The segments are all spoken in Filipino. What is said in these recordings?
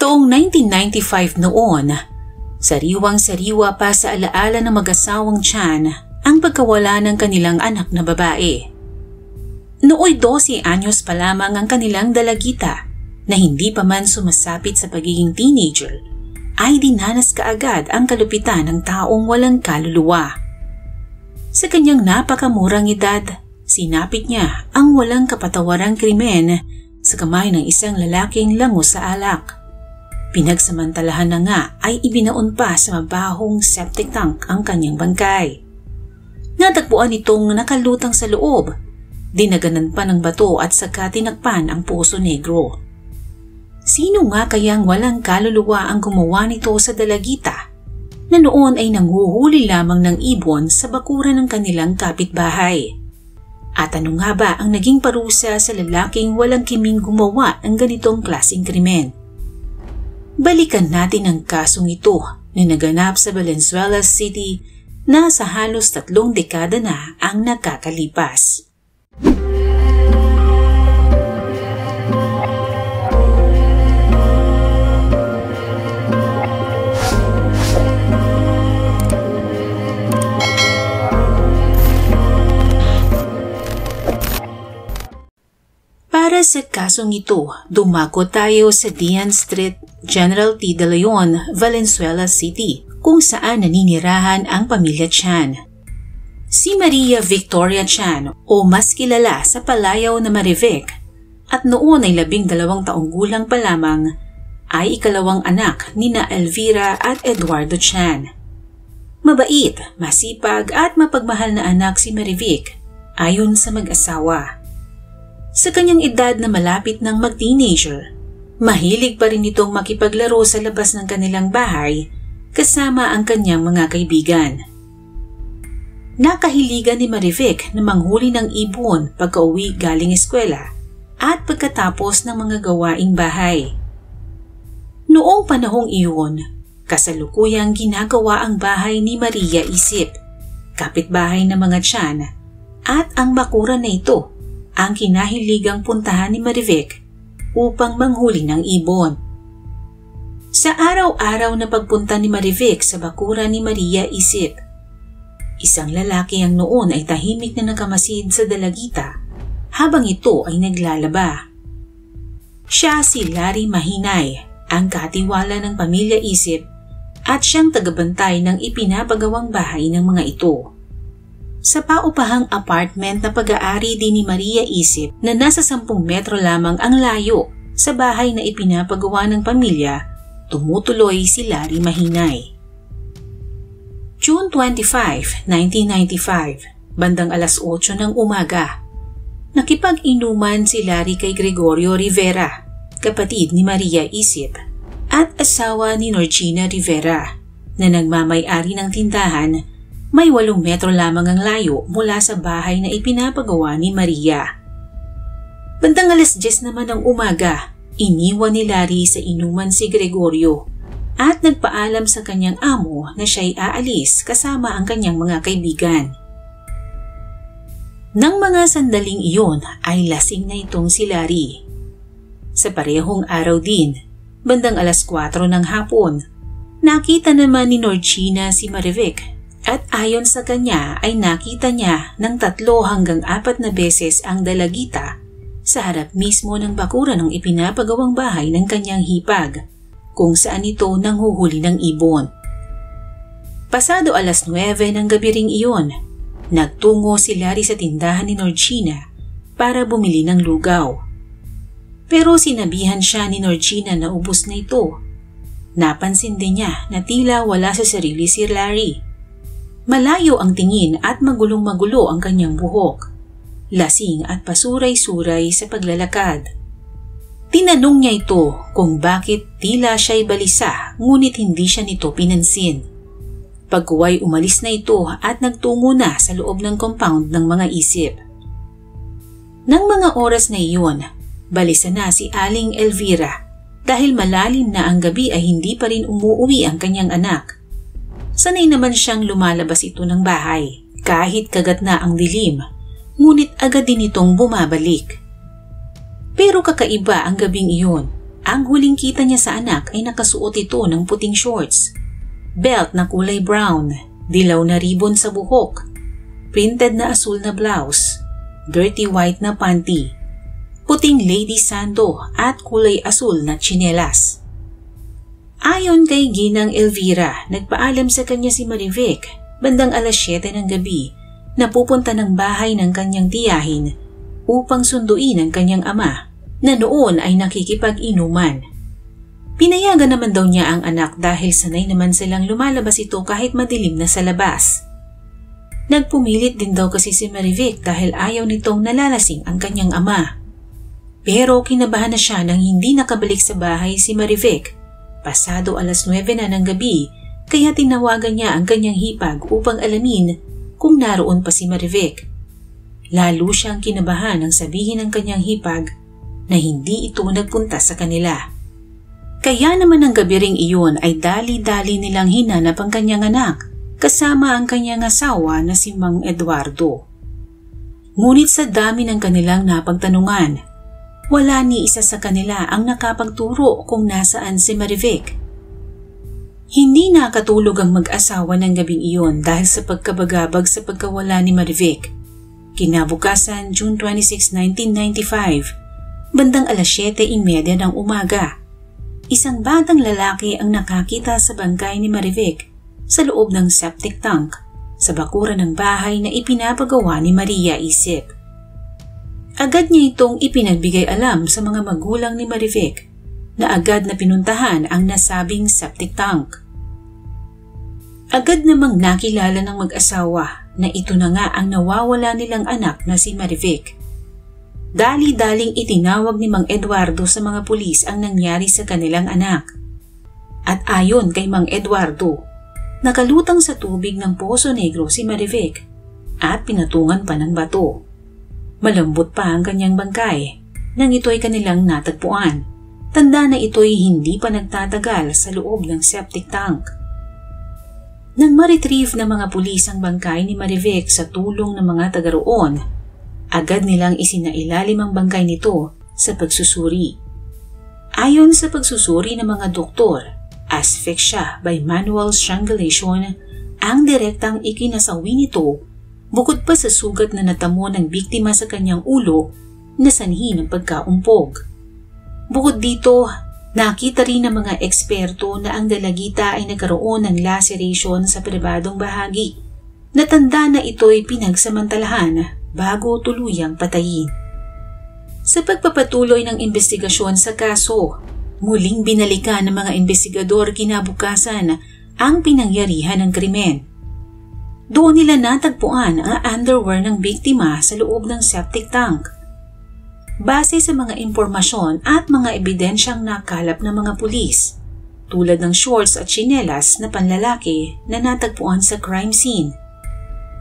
Taong 1995 noon, sariwang-sariwa pa sa alaala ng mag-asawang Chan ang pagkawala ng kanilang anak na babae. Nooy 12 anyos pa lamang ang kanilang dalagita na hindi pa man sumasapit sa pagiging teenager ay dinanas kaagad ang kalupitan ng taong walang kaluluwa. Sa kanyang napakamurang edad, sinapit niya ang walang kapatawarang krimen sa kamay ng isang lalaking langos sa alak. Pinagsamantalahan na nga ay ibinaon pa sa mabahong septic tank ang kanyang bangkay. Natagpuan itong nakalutang sa loob, dinaganan pa ng bato at saka tinakpan ang Poso Negro. Sino nga kayang walang kaluluwa ang gumawa nito sa dalagita na noon ay nanghuhuli lamang ng ibon sa bakuran ng kanilang kapitbahay? At ano nga ba ang naging parusa sa lalaking walang kiming gumawa ng ganitong klaseng krimen? Balikan natin ang kasong ito na naganap sa Valenzuela City na sa halos 3 dekada na ang nakakalipas. Para sa kasong ito, dumako tayo sa Dian Street, General T. De Leon, Valenzuela City, kung saan naninirahan ang pamilya Chan. Si Maria Victoria Chan o mas kilala sa palayaw na Marivic at noon ay 12 taong gulang pa lamang ay ikalawang anak nina Elvira at Eduardo Chan. Mabait, masipag at mapagmahal na anak si Marivic ayon sa mag-asawa. Sa kanyang edad na malapit ng mag-teenager, mahilig pa rin itong makipaglaro sa labas ng kanilang bahay kasama ang kanyang mga kaibigan. Nakahiligan ni Marivic na manghuli ng ibon pagka-uwi galing eskwela at pagkatapos ng mga gawaing bahay. Noong panahong iyon, kasalukuyang ginagawa ang bahay ni Maria Isip, kapitbahay ng mga Chan, at ang bakuran na ito ang kinahiligang puntahan ni Marivic upang manghuli ng ibon. Sa araw-araw na pagpunta ni Marivic sa bakuran ni Maria Isip, isang lalaki ang noon ay tahimik na nakamasid sa dalagita habang ito ay naglalaba. Siya si Larry Mahinay, ang katiwala ng pamilya Isip at siyang tagabantay ng ipinapagawang bahay ng mga ito. Sa paupahang apartment na pag-aari din ni Maria Isip na nasa 10 metro lamang ang layo sa bahay na ipinapagawa ng pamilya, tumutuloy si Larry Mahinay. June 25, 1995, bandang alas 8 ng umaga, nakipag-inuman si Larry kay Gregorio Rivera, kapatid ni Maria Isip, at asawa ni Norgina Rivera, na nagmamay-ari ng tindahan. May 8 metro lamang ang layo mula sa bahay na ipinapagawa ni Maria. Bandang alas 10 naman ng umaga, iniwan ni Larry sa inuman si Gregorio at nagpaalam sa kanyang amo na siya'y aalis kasama ang kanyang mga kaibigan. Nang mga sandaling iyon ay lasing na itong si Larry. Sa parehong araw din, bandang alas 4 ng hapon, nakita naman ni Norgina si Marivic. At ayon sa kanya ay nakita niya ng 3 hanggang 4 na beses ang dalagita sa harap mismo ng bakuran ng ipinapagawang bahay ng kanyang hipag kung saan ito nanghuhuli ng ibon. Pasado alas 9 ng gabi ring iyon, nagtungo si Larry sa tindahan ni Norgina para bumili ng lugaw. Pero sinabihan siya ni Norgina na ubos na ito. Napansin din niya na tila wala sa sarili si Larry. Malayo ang tingin at magulong-magulo ang kanyang buhok. Lasing at pasuray-suray sa paglalakad. Tinanong niya ito kung bakit tila siya'y balisa ngunit hindi siya nito pinansin. Pagkuway umalis na ito at nagtungo na sa loob ng compound ng mga Isip. Nang mga oras na iyon, balisa na si Aling Elvira dahil malalim na ang gabi ay hindi pa rin umuwi ang kanyang anak. Sanay naman siyang lumalabas ito ng bahay kahit kagat na ang dilim, ngunit agad din itong bumabalik. Pero kakaiba ang gabing iyon Ang huling kita niya sa anak ay nakasuot ito ng puting shorts, belt na kulay brown, dilaw na ribbon sa buhok, printed na asul na blouse, dirty white na panty, puting lady sando at kulay asul na tsinelas. Ayon kay Ginang Elvira, nagpaalam sa kanya si Marivic bandang alas 7 ng gabi na pupunta ng bahay ng kanyang tiyahin upang sunduin ang kanyang ama na noon ay nakikipag-inuman. Pinayagan naman daw niya ang anak dahil sanay naman silang lumalabas ito kahit madilim na sa labas. Nagpumilit din daw kasi si Marivic dahil ayaw nitong nalalasing ang kanyang ama. Pero kinabahan na siya nang hindi nakabalik sa bahay si Marivic. Pasado alas 9 na ng gabi, kaya tinawagan niya ang kanyang hipag upang alamin kung naroon pa si Marivic. Lalo siyang kinabahan nang sabihin ng kanyang hipag na hindi ito nagpunta sa kanila. Kaya naman ang gabi ring iyon ay dali-dali nilang hinanap ang kanyang anak kasama ang kanyang asawa na si Mang Eduardo. Ngunit sa dami ng kanilang napagtanungan, wala ni isa sa kanila ang nakapagturo kung nasaan si Marivic. Hindi nakatulog ang mag-asawa ng gabing iyon dahil sa pagkabagabag sa pagkawala ni Marivic. Kinabukasan, June 26, 1995, bandang alas 7:30 ng umaga, isang batang lalaki ang nakakita sa bangkay ni Marivic sa loob ng septic tank sa bakuran ng bahay na ipinapagawa ni Maria Isip. Agad niya itong ipinagbigay alam sa mga magulang ni Marivic na agad na pinuntahan ang nasabing septic tank. Agad namang nakilala ng mag-asawa na ito na nga ang nawawala nilang anak na si Marivic. Dali-daling itinawag ni Mang Eduardo sa mga pulis ang nangyari sa kanilang anak. At ayon kay Mang Eduardo, nakalutang sa tubig ng Poso Negro si Marivic at pinatungan pa ng bato. Malambot pa ang kanyang bangkay nang ito'y kanilang natagpuan. Tanda na ito'y hindi pa nagtatagal sa loob ng septic tank. Nang ma-retrieve ng mga pulis ang bangkay ni Marivic sa tulong ng mga taga roon, agad nilang isinailalim ang bangkay nito sa pagsusuri. Ayon sa pagsusuri ng mga doktor, asphyxia by manual strangulation ang direktang ikinasawi nito. Bukod pa sa sugat na natamo ng biktima sa kanyang ulo na sanhi ng pagkaumpog. Bukod dito, nakita rin ng mga eksperto na ang dalagita ay nagkaroon ng laceration sa pribadong bahagi na tanda na ito'y pinagsamantalahan bago tuluyang patayin. Sa pagpapatuloy ng investigasyon sa kaso, muling binalikan ng mga investigador kinabukasan ang pinangyarihan ng krimen. Doon nila natagpuan ang underwear ng biktima sa loob ng septic tank. Base sa mga impormasyon at mga ebidensyang nakalap ng mga pulis, tulad ng shorts at tsinelas na panlalaki na natagpuan sa crime scene,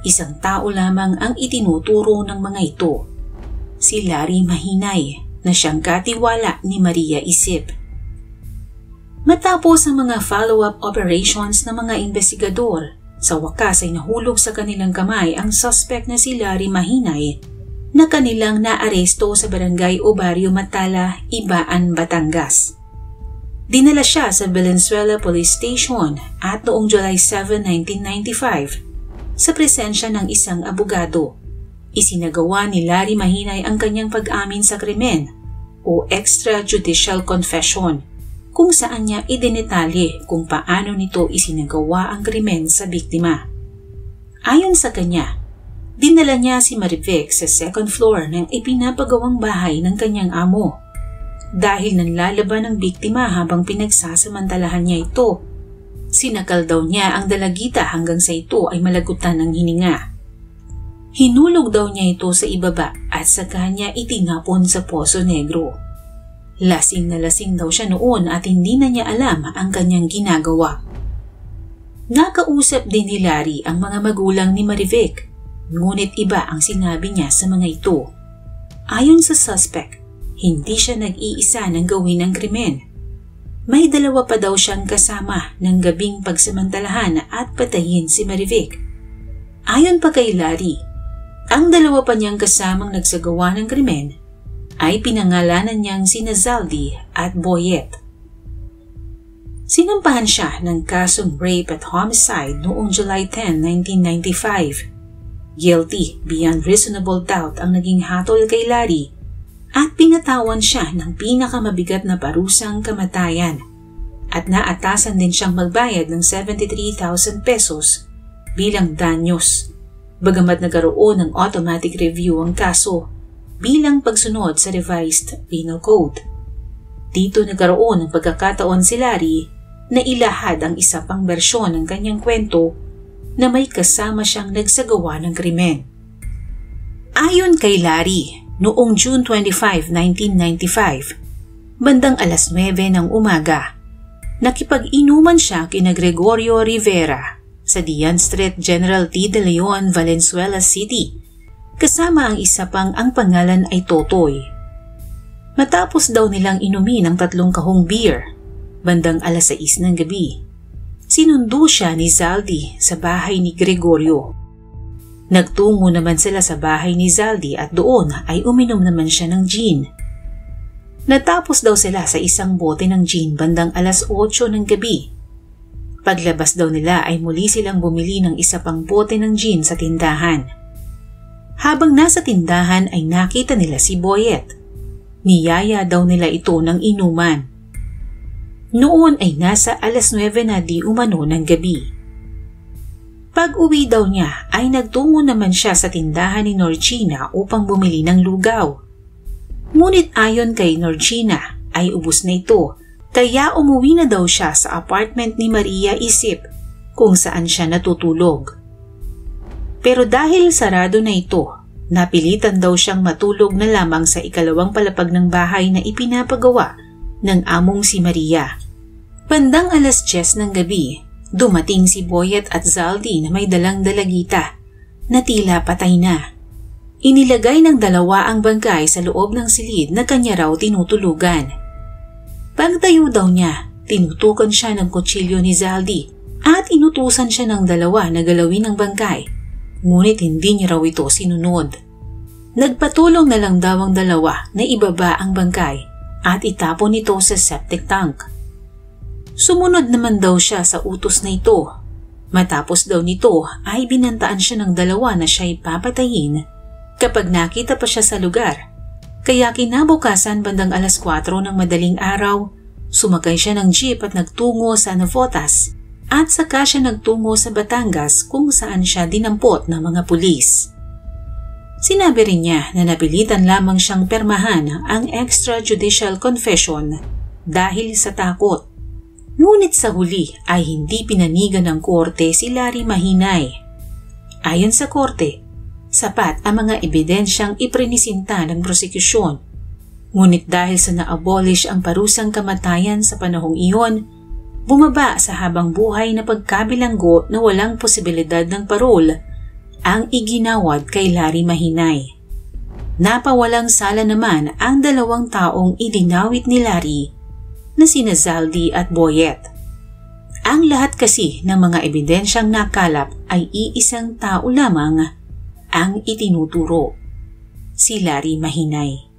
isang tao lamang ang itinuturo ng mga ito, si Larry Mahinay na siyang katiwala ni Maria Isip. Matapos ang mga follow-up operations ng mga investigador, sa wakas ay nahulog sa kanilang kamay ang suspect na si Larry Mahinay na kanilang naaresto sa barangay Obario Matala, Ibaan, Batangas. Dinala siya sa Valenzuela Police Station at noong July 7, 1995, sa presensya ng isang abogado, isinagawa ni Larry Mahinay ang kanyang pag-amin sa krimen o extrajudicial confession, kung saan niya idinetalye kung paano nito isinagawa ang krimen sa biktima. Ayon sa kanya, dinala niya si Marivic sa second floor ng ipinapagawang bahay ng kanyang amo. Dahil nanlalaban ang biktima habang pinagsasamantalahan niya ito, sinakal daw niya ang dalagita hanggang sa ito ay malagutan ng hininga. Hinulog daw niya ito sa ibaba at saka niya itinapon sa Poso Negro. Lasing na lasing daw siya noon at hindi na niya alam ang kanyang ginagawa. Nakausap din ni Larry ang mga magulang ni Marivic, ngunit iba ang sinabi niya sa mga ito. Ayon sa suspect, hindi siya nag-iisa ng gawin ang krimen. May dalawa pa daw siyang kasama ng gabing pagsamantalahan at patayin si Marivic. Ayon pa kay Larry, ang dalawa pa niyang kasamang nagsagawa ng krimen ay pinangalanan niyang sina Zaldy at Boyet. Sinampahan siya ng kasong rape at homicide noong July 10, 1995. Guilty beyond reasonable doubt ang naging hatol kay Larry at pinatawan siya ng pinakamabigat na parusang kamatayan at naatasan din siyang magbayad ng 73,000 pesos bilang danyos, bagamat nagkaroon ng automatic review ang kaso bilang pagsunod sa revised penal code. Dito nagkaroon ng pagkakataon si Larry na ilahad ang isa pang bersyon ng kanyang kwento na may kasama siyang nagsagawa ng krimen. Ayon kay Larry, noong June 25, 1995, bandang alas 9 ng umaga, nakipag-inuman siya kina Gregorio Rivera sa Dian Street, General T. De Leon, Valenzuela City, kasama ang isa pang ang pangalan ay Totoy. Matapos daw nilang inumin ang 3 kahong beer, bandang alas 6 ng gabi, sinundo siya ni Zaldy sa bahay ni Gregorio. Nagtungo naman sila sa bahay ni Zaldy at doon ay uminom naman siya ng gin. Natapos daw sila sa isang bote ng gin bandang alas 8 ng gabi. Paglabas daw nila ay muli silang bumili ng isa pang bote ng gin sa tindahan. Habang nasa tindahan ay nakita nila si Boyet. Niyaya daw nila ito ng inuman. Noon ay nasa alas 9 na di umano ng gabi. Pag-uwi daw niya ay nagtungo naman siya sa tindahan ni Norgina upang bumili ng lugaw. Ngunit ayon kay Norgina ay ubos na ito, kaya umuwi na daw siya sa apartment ni Maria Isip kung saan siya natutulog. Pero dahil sarado na ito, napilitan daw siyang matulog na lamang sa ikalawang palapag ng bahay na ipinapagawa ng among si Maria. Bandang alas 10 ng gabi, dumating si Boyet at Zaldy na may dalang dalagita na tila patay na. Inilagay ng dalawa ang bangkay sa loob ng silid na kanya raw tinutulugan. Pagtayo daw niya, tinutukan siya ng kutsilyo ni Zaldy at inutusan siya ng dalawa na galawin ang bangkay, ngunit hindi niya raw ito sinunod. Nagpatulong na lang daw ang dalawa na ibaba ang bangkay at itapon ito sa septic tank. Sumunod naman daw siya sa utos na ito. Matapos daw nito ay binantaan siya ng dalawa na siya'y papatayin kapag nakita pa siya sa lugar. Kaya kinabukasan bandang alas 4 ng madaling araw, sumakay siya ng jeep at nagtungo sa Navotas at saka siya nagtungo sa Batangas kung saan siya dinampot ng mga pulis. Sinabi rin niya na napilitan lamang siyang permahan ang extrajudicial confession dahil sa takot. Ngunit sa huli ay hindi pinanigan ng korte si Larry Mahinay. Ayon sa korte, sapat ang mga ebidensyang iprinisinta ng prosekusyon. Ngunit dahil sa na-abolish ang parusang kamatayan sa panahong iyon, bumaba sa habang buhay na pagkabilanggo na walang posibilidad ng parol ang iginawad kay Larry Mahinay. Napawalang sala naman ang 2 taong idinawit ni Larry na sina Zaldy at Boyet. Ang lahat kasi ng mga ebidensyang nakalap ay iisang tao lamang ang itinuturo, si Larry Mahinay.